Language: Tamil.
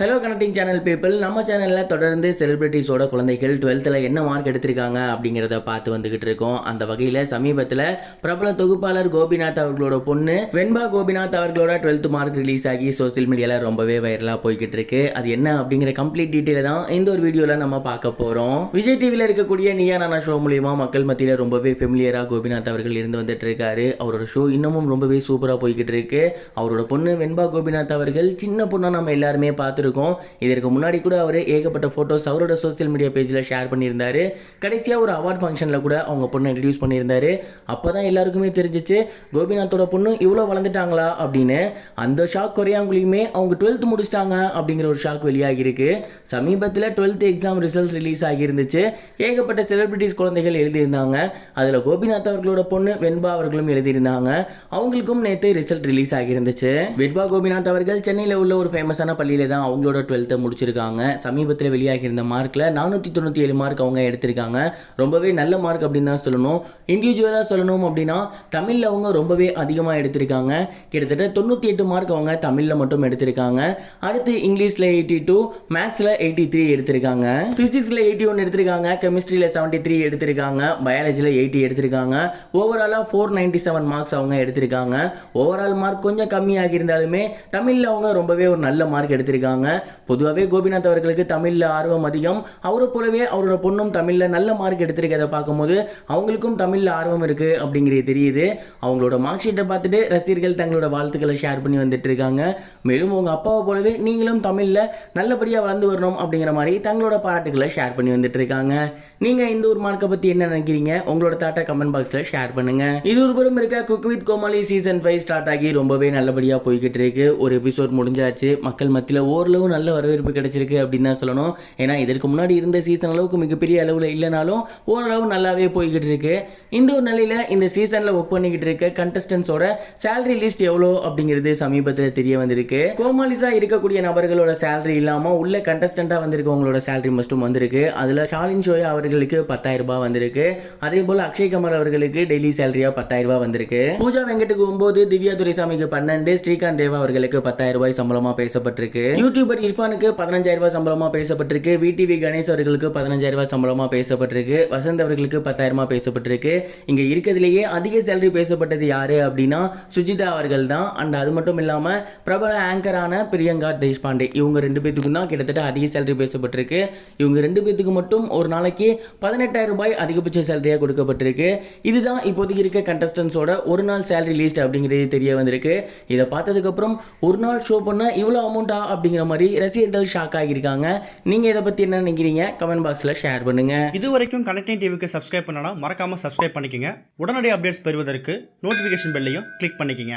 ஹலோ கனெக்டிங் சேனல் பீப்புள், நம்ம சேனலில் தொடர்ந்து செலிபிரிட்டிஸோட குழந்தைகள் 12th என்ன மார்க் எடுத்திருக்காங்க அப்படிங்கிறத பார்த்து வந்துகிட்டு இருக்கோம். அந்த வகையில் சமீபத்தில் பிரபல தொகுப்பாளர் கோபிநாத் அவர்களோட பொண்ணு வெண்பா கோபிநாத் அவர்களோட 12th மார்க் ரிலீஸ் ஆகி சோசியல் மீடியாவில் ரொம்பவே வைரலாக போய்கிட்டு இருக்கு. அது என்ன அப்படிங்கிற கம்ப்ளீட் டீட்டெயிலை தான் இந்த ஒரு வீடியோவில் நம்ம பார்க்க போகிறோம். விஜய் டிவியில் இருக்கக்கூடிய நீயா நானா ஷோ மூலியமா மக்கள் மத்தியில் ரொம்பவே ஃபெமிலியராக கோபிநாத் அவர்கள் இருந்து வந்துட்டு இருக்காரு. அவரோட ஷோ இன்னமும் ரொம்பவே சூப்பராக போய்கிட்டு இருக்கு. அவரோட பொண்ணு வெண்பா கோபிநாத் அவர்கள் சின்ன பொண்ணா நம்ம எல்லாருமே பார்த்து இதற்கு முன்னாடி கூட அவர் ஏகப்பட்ட போட்டோஸ் அவரோட சோசியல் மீடியா பேஜில் ஷேர் பண்ணியிருந்தாரு. கடைசியாக ஒரு அவார்ட் ஃபங்க்ஷனில் கூட அவங்க பொண்ணை இன்ட்ரடியூஸ் பண்ணியிருந்தாரு. அப்போ தான் எல்லாருக்குமே தெரிஞ்சிச்சு கோபிநாத்தோட பொண்ணு இவ்வளோ வளர்ந்துட்டாங்களா அப்படின்னு. அந்த ஷாக் குறையாங்குள்ளேயுமே அவங்க 12th முடிச்சிட்டாங்க அப்படிங்கிற ஒரு ஷாக் வெளியாகிருக்கு. சமீபத்தில் 12th எக்ஸாம் ரிசல்ட் ரிலீஸ் ஆகியிருந்துச்சு. ஏகப்பட்ட செலிபிரிட்டிஸ் குழந்தைகள் எழுதியிருந்தாங்க. அதில் கோபிநாத் அவர்களோட பொண்ணு வெண்பா அவர்களும் எழுதியிருந்தாங்க. அவங்களுக்கும் நேற்று ரிசல்ட் ரிலீஸ் ஆகியிருந்துச்சு. வெண்பா கோபிநாத் அவர்கள் சென்னையில் உள்ள ஒரு ஃபேமஸான பள்ளியில் தான் அவங்களோட 12th முடிச்சிருக்காங்க. சமீபத்தில் வெளியாகி இருந்த மார்க்கில் 497 மார்க் அவங்க எடுத்திருக்காங்க. ரொம்பவே நல்ல மார்க் அப்படின்னு தான் சொல்லணும். இண்டிவிஜுவலாக சொல்லணும் அப்படின்னா தமிழில் அவங்க ரொம்பவே அதிகமாக எடுத்திருக்காங்க. கிட்டத்தட்ட 98 மார்க் அவங்க தமிழில் மட்டும் எடுத்திருக்காங்க. அடுத்து இங்கிலீஷில் 82, மேக்ஸில் 83 எடுத்திருக்காங்க. ஃபிசிக்ஸில் 81 எடுத்திருக்காங்க. கெமிஸ்ட்ரியில் 73 எடுத்திருக்காங்க. பயாலஜியில் 80 எடுத்திருக்காங்க. ஓவராலாக 497 மார்க்ஸ் அவங்க எடுத்திருக்காங்க. ஓவரால் மார்க் கொஞ்சம் கம்மியாகி இருந்தாலுமே தமிழில் அவங்க ரொம்பவே ஒரு நல்ல மார்க் எடுத்திருக்காங்க. பொதுவாகவே கோபிநாத் அவர்களுக்கு தமிழில் ஆர்வம் அதிகம். அவரை போலவே அவரோட பொண்ணும் தமிழில் நல்ல மார்க் எடுத்திருக்கிறத பார்க்கும்போது அவங்களுக்கும் தமிழில் ஆர்வம் இருக்கு அப்படிங்கிறது தெரியுது. அவங்களோட மார்க் ஷீட்டை பார்த்துட்டு ரசிகர்கள் தங்களோட வாழ்த்துக்களை ஷேர் பண்ணி வந்துட்டு இருக்காங்க. மேலும் உங்க அப்பாவை போலவே நீங்களும் தமிழில் நல்லபடியாக வளர்ந்து வரணும் அப்படிங்கிற மாதிரி தங்களோட பாராட்டுகளை ஷேர் பண்ணி வந்துட்டு இருக்காங்க. நீங்க இந்த ஒரு மார்க்கை பத்தி என்ன நினைக்கிறீங்க? உங்களோட தாட்டை கமெண்ட் பாக்ஸ்ல ஷேர் பண்ணுங்க. இது ஒரு புறம் இருக்க cook with Comali season 5 start ஆகி ரொம்பவே நல்லபடியாக போய்கிட்டு இருக்கு. ஒரு எபிசோட் முடிஞ்சாச்சு. மக்கள் மத்தியில் ஓரளவு நல்ல வரவேற்பு கிடைச்சிருக்கு அப்படின்னு தான் சொல்லணும். ஏன்னா இதற்கு முன்னாடி இருந்த சீசன் அளவுக்கு மிகப்பெரிய அளவில் இல்லைனாலும் ஓரளவு நல்லாவே போய்கிட்டு இருக்கு. இந்த ஒரு நிலையில் இந்த சீசனில் ஒர்க் பண்ணிக்கிட்டு இருக்க கண்டஸ்டன்ஸோட சேலரி லிஸ்ட் எவ்வளோ அப்படிங்கிறது சமீபத்தில் தெரிய வந்திருக்கு. கோமாளிஸா இருக்கக்கூடிய நபர்களோட சேலரி இல்லாமல் உள்ள கண்டஸ்டண்டாக வந்திருக்கவங்களோட சேலரி மட்டும் வந்திருக்கு. அதில் ஷாலின் ஷோயா அவர்களுக்கு 10,000 ரூபாய் வந்திருக்கு. அதே போல் அக்ஷய் கமல் அவர்களுக்கு டெய்லி சேலரியா 10,000 ரூபாய் வந்திருக்கு. பூஜா வெங்கட்டுக்கு 9, திவ்யா துரைசாமிக்கு 12, ஸ்ரீகாந்த் தேவா அவர்களுக்கு 10,000 ரூபாய் சம்பளமா பேசப்பட்டிருக்கு. யூடியூபர் இர்ஃபானுக்கு 15,000 ரூபாய் சம்பளமா பேசப்பட்டிருக்கு. விடிவி கணேஷ் அவர்களுக்கு 15,000 ரூபாய் சம்பளமா பேசப்பட்டிருக்கு. வசந்த் அவர்களுக்கு 10,000 ரூபாய் பேசப்பட்டிருக்கு. இங்க இருக்கிறதுலேயே அதிக சேலரி பேசப்பட்டது யாரு அப்படின்னா சுஜிதா அவர்கள் தான். அண்ட் அது மட்டும் இல்லாம பிரபல ஆங்கரான பிரியங்கா தேஷ்பாண்டே இவங்க 2 பேத்துக்கும் தான் கிட்டத்தட்ட அதிக சேலரி பேசப்பட்டிருக்கு. இவங்க 2 பேத்துக்கு மட்டும் ஒரு நாளைக்கு 18,000 ரூபாய் அதிகபட்ச சேலரியா கொடுக்கப்பட்டிருக்கு. இதுதான் இப்போதைக்கு இருக்க கண்டஸ்டன்ஸோட ஒரு நாள் சேலரி லிஸ்ட் அப்படிங்கிறது தெரிய வந்திருக்கு. இதை பார்த்ததுக்கு அப்புறம் ஒரு நாள் ஷோ பண்ண இவ்வளோ அமௌண்டா அப்படிங்கிற மாதிரி ரசிகர்கள் ஷாக் ஆகியிருக்காங்க. நீங்க இதை பத்தி என்ன நினைக்கிறீங்க? கமெண்ட் பாக்ஸ்ல ஷேர் பண்ணுங்க. இது வரைக்கும் கனெக்டிங் டிவிக்கு சப்ஸ்கிரைப் பண்ணனா மறக்காம சப்ஸ்கிரைப் பண்ணிக்கங்க. உடனடி அப்டேட்ஸ் பெறுவதற்கு நோட்டிபிகேஷன் பெல்லையும் கிளிக் பண்ணிக்கங்க.